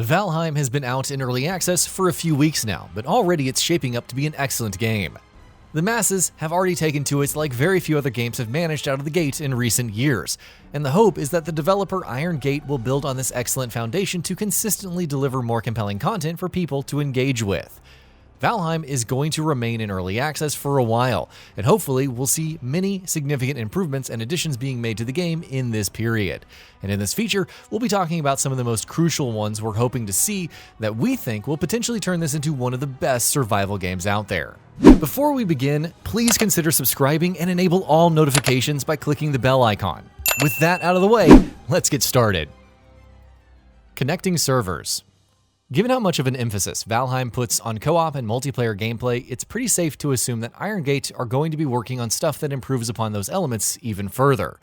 Valheim has been out in early access for a few weeks now, but already it's shaping up to be an excellent game. The masses have already taken to it like very few other games have managed out of the gate in recent years, and the hope is that the developer Iron Gate will build on this excellent foundation to consistently deliver more compelling content for people to engage with. Valheim is going to remain in early access for a while, and hopefully we'll see many significant improvements and additions being made to the game in this period. And in this feature, we'll be talking about some of the most crucial ones we're hoping to see that we think will potentially turn this into one of the best survival games out there. Before we begin, please consider subscribing and enable all notifications by clicking the bell icon. With that out of the way, let's get started. Connecting servers. Given how much of an emphasis Valheim puts on co-op and multiplayer gameplay, it's pretty safe to assume that Iron Gate are going to be working on stuff that improves upon those elements even further.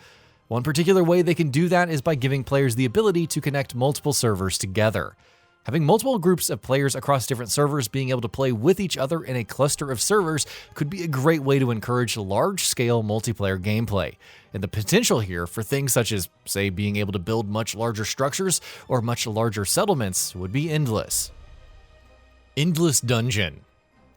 One particular way they can do that is by giving players the ability to connect multiple servers together. Having multiple groups of players across different servers being able to play with each other in a cluster of servers could be a great way to encourage large-scale multiplayer gameplay. And the potential here for things such as, say, being able to build much larger structures or much larger settlements would be endless. Endless Dungeon.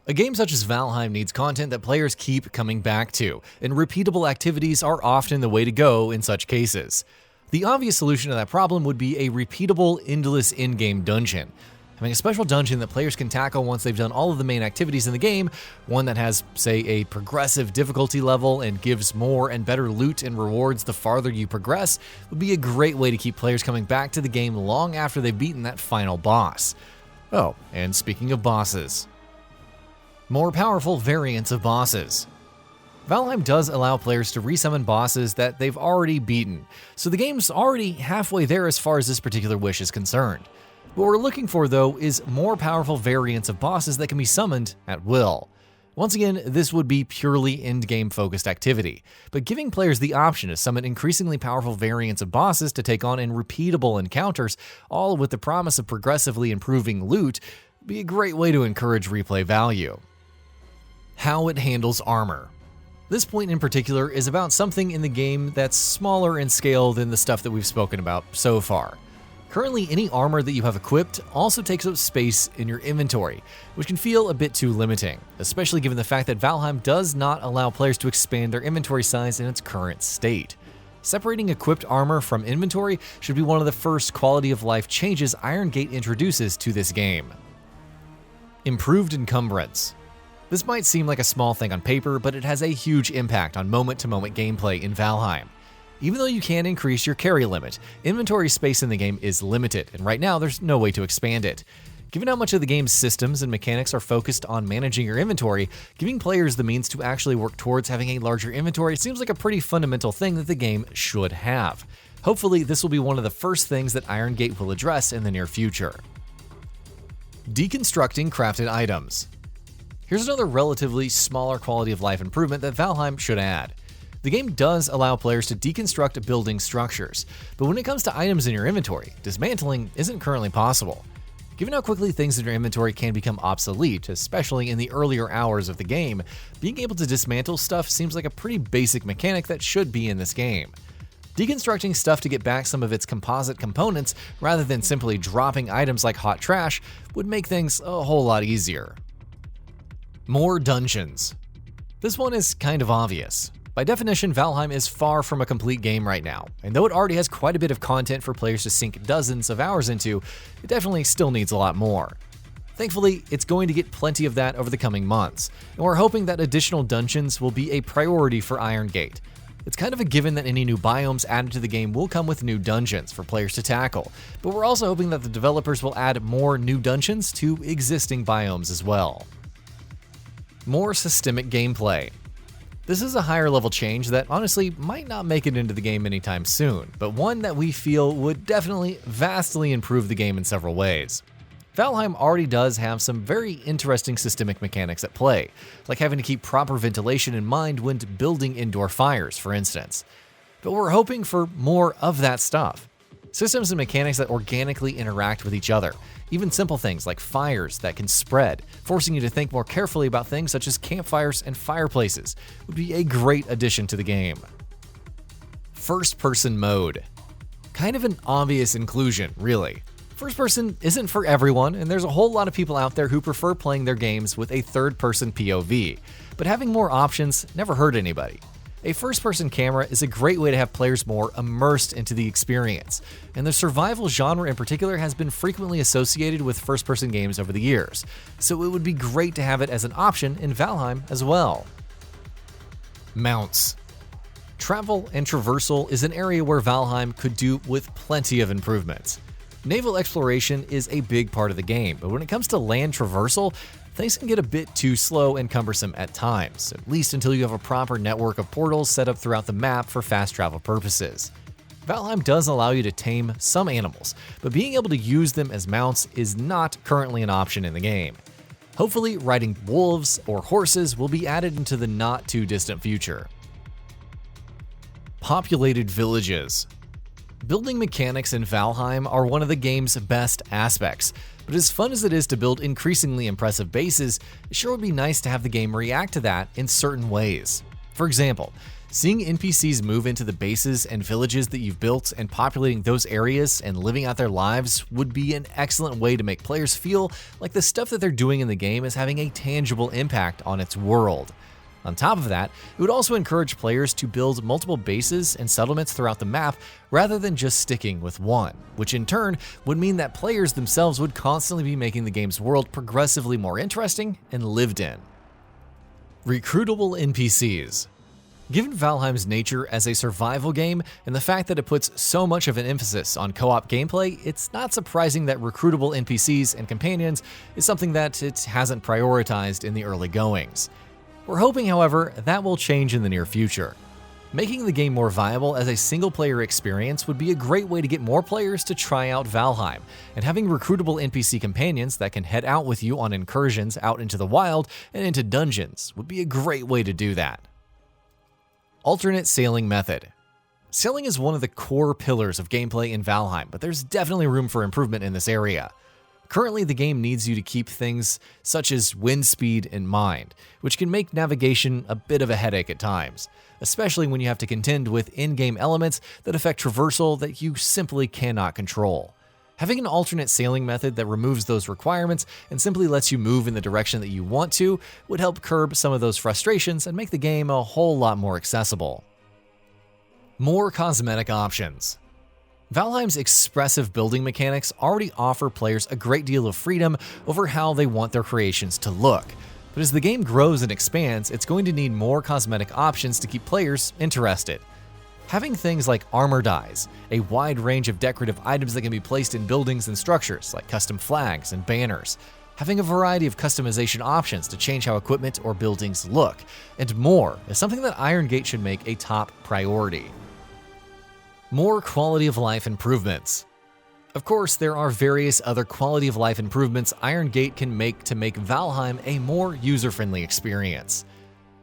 A game such as Valheim needs content that players keep coming back to, and repeatable activities are often the way to go in such cases. The obvious solution to that problem would be a repeatable, endless in-game dungeon. Having a special dungeon that players can tackle once they've done all of the main activities in the game, one that has, say, a progressive difficulty level and gives more and better loot and rewards the farther you progress, would be a great way to keep players coming back to the game long after they've beaten that final boss. Oh, and speaking of bosses, more powerful variants of bosses. Valheim does allow players to resummon bosses that they've already beaten, so the game's already halfway there as far as this particular wish is concerned. What we're looking for, though, is more powerful variants of bosses that can be summoned at will. Once again, this would be purely endgame focused activity, but giving players the option to summon increasingly powerful variants of bosses to take on in repeatable encounters, all with the promise of progressively improving loot, would be a great way to encourage replay value. How it handles armor. This point in particular is about something in the game that's smaller in scale than the stuff that we've spoken about so far. Currently, any armor that you have equipped also takes up space in your inventory, which can feel a bit too limiting, especially given the fact that Valheim does not allow players to expand their inventory size in its current state. Separating equipped armor from inventory should be one of the first quality of life changes Iron Gate introduces to this game. Improved encumbrance. This might seem like a small thing on paper, but it has a huge impact on moment-to-moment gameplay in Valheim. Even though you can increase your carry limit, inventory space in the game is limited, and right now there's no way to expand it. Given how much of the game's systems and mechanics are focused on managing your inventory, giving players the means to actually work towards having a larger inventory seems like a pretty fundamental thing that the game should have. Hopefully, this will be one of the first things that Iron Gate will address in the near future. Deconstructing crafted items. Here's another relatively smaller quality of life improvement that Valheim should add. The game does allow players to deconstruct building structures, but when it comes to items in your inventory, dismantling isn't currently possible. Given how quickly things in your inventory can become obsolete, especially in the earlier hours of the game, being able to dismantle stuff seems like a pretty basic mechanic that should be in this game. Deconstructing stuff to get back some of its composite components rather than simply dropping items like hot trash would make things a whole lot easier. More dungeons. This one is kind of obvious. By definition, Valheim is far from a complete game right now, and though it already has quite a bit of content for players to sink dozens of hours into, it definitely still needs a lot more. Thankfully, it's going to get plenty of that over the coming months, and we're hoping that additional dungeons will be a priority for Iron Gate. It's kind of a given that any new biomes added to the game will come with new dungeons for players to tackle, but we're also hoping that the developers will add more new dungeons to existing biomes as well. More systemic gameplay. This is a higher level change that honestly might not make it into the game anytime soon, but one that we feel would definitely vastly improve the game in several ways. Valheim already does have some very interesting systemic mechanics at play, like having to keep proper ventilation in mind when building indoor fires, for instance. But we're hoping for more of that stuff. Systems and mechanics that organically interact with each other, even simple things like fires that can spread, forcing you to think more carefully about things such as campfires and fireplaces, would be a great addition to the game. First-person mode. Kind of an obvious inclusion, really. First person isn't for everyone, and there's a whole lot of people out there who prefer playing their games with a third-person POV, but having more options never hurt anybody. A first-person camera is a great way to have players more immersed into the experience, and the survival genre in particular has been frequently associated with first-person games over the years, so it would be great to have it as an option in Valheim as well. Mounts. Travel and traversal is an area where Valheim could do with plenty of improvements. Naval exploration is a big part of the game, but when it comes to land traversal, things can get a bit too slow and cumbersome at times, at least until you have a proper network of portals set up throughout the map for fast travel purposes. Valheim does allow you to tame some animals, but being able to use them as mounts is not currently an option in the game. Hopefully, riding wolves or horses will be added into the not too distant future. Populated villages. Building mechanics in Valheim are one of the game's best aspects, but as fun as it is to build increasingly impressive bases, it sure would be nice to have the game react to that in certain ways. For example, seeing NPCs move into the bases and villages that you've built and populating those areas and living out their lives would be an excellent way to make players feel like the stuff that they're doing in the game is having a tangible impact on its world. On top of that, it would also encourage players to build multiple bases and settlements throughout the map rather than just sticking with one, which in turn would mean that players themselves would constantly be making the game's world progressively more interesting and lived in. Recruitable NPCs. Given Valheim's nature as a survival game and the fact that it puts so much of an emphasis on co-op gameplay, it's not surprising that recruitable NPCs and companions is something that it hasn't prioritized in the early goings. We're hoping, however, that will change in the near future. Making the game more viable as a single-player experience would be a great way to get more players to try out Valheim, and having recruitable NPC companions that can head out with you on incursions out into the wild and into dungeons would be a great way to do that. Alternate sailing method. Sailing is one of the core pillars of gameplay in Valheim, but there's definitely room for improvement in this area. Currently, the game needs you to keep things such as wind speed in mind, which can make navigation a bit of a headache at times, especially when you have to contend with in-game elements that affect traversal that you simply cannot control. Having an alternate sailing method that removes those requirements and simply lets you move in the direction that you want to would help curb some of those frustrations and make the game a whole lot more accessible. More cosmetic options. Valheim's expressive building mechanics already offer players a great deal of freedom over how they want their creations to look, but as the game grows and expands, it's going to need more cosmetic options to keep players interested. Having things like armor dyes, a wide range of decorative items that can be placed in buildings and structures like custom flags and banners, having a variety of customization options to change how equipment or buildings look, and more is something that Iron Gate should make a top priority. More quality of life improvements. Of course, there are various other quality of life improvements Iron Gate can make to make Valheim a more user-friendly experience.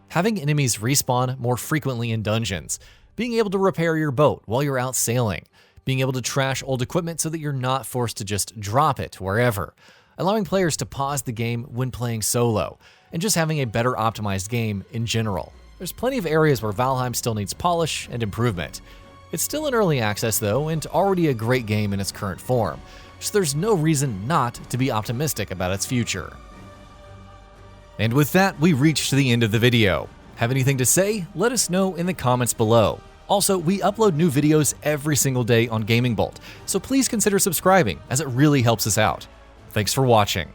Having enemies respawn more frequently in dungeons, being able to repair your boat while you're out sailing, being able to trash old equipment so that you're not forced to just drop it wherever, allowing players to pause the game when playing solo, and just having a better optimized game in general. There's plenty of areas where Valheim still needs polish and improvement. It's still in early access though, and already a great game in its current form, so there's no reason not to be optimistic about its future. And with that, we reached the end of the video. Have anything to say? Let us know in the comments below. Also, we upload new videos every single day on Gaming Bolt, so please consider subscribing as it really helps us out. Thanks for watching.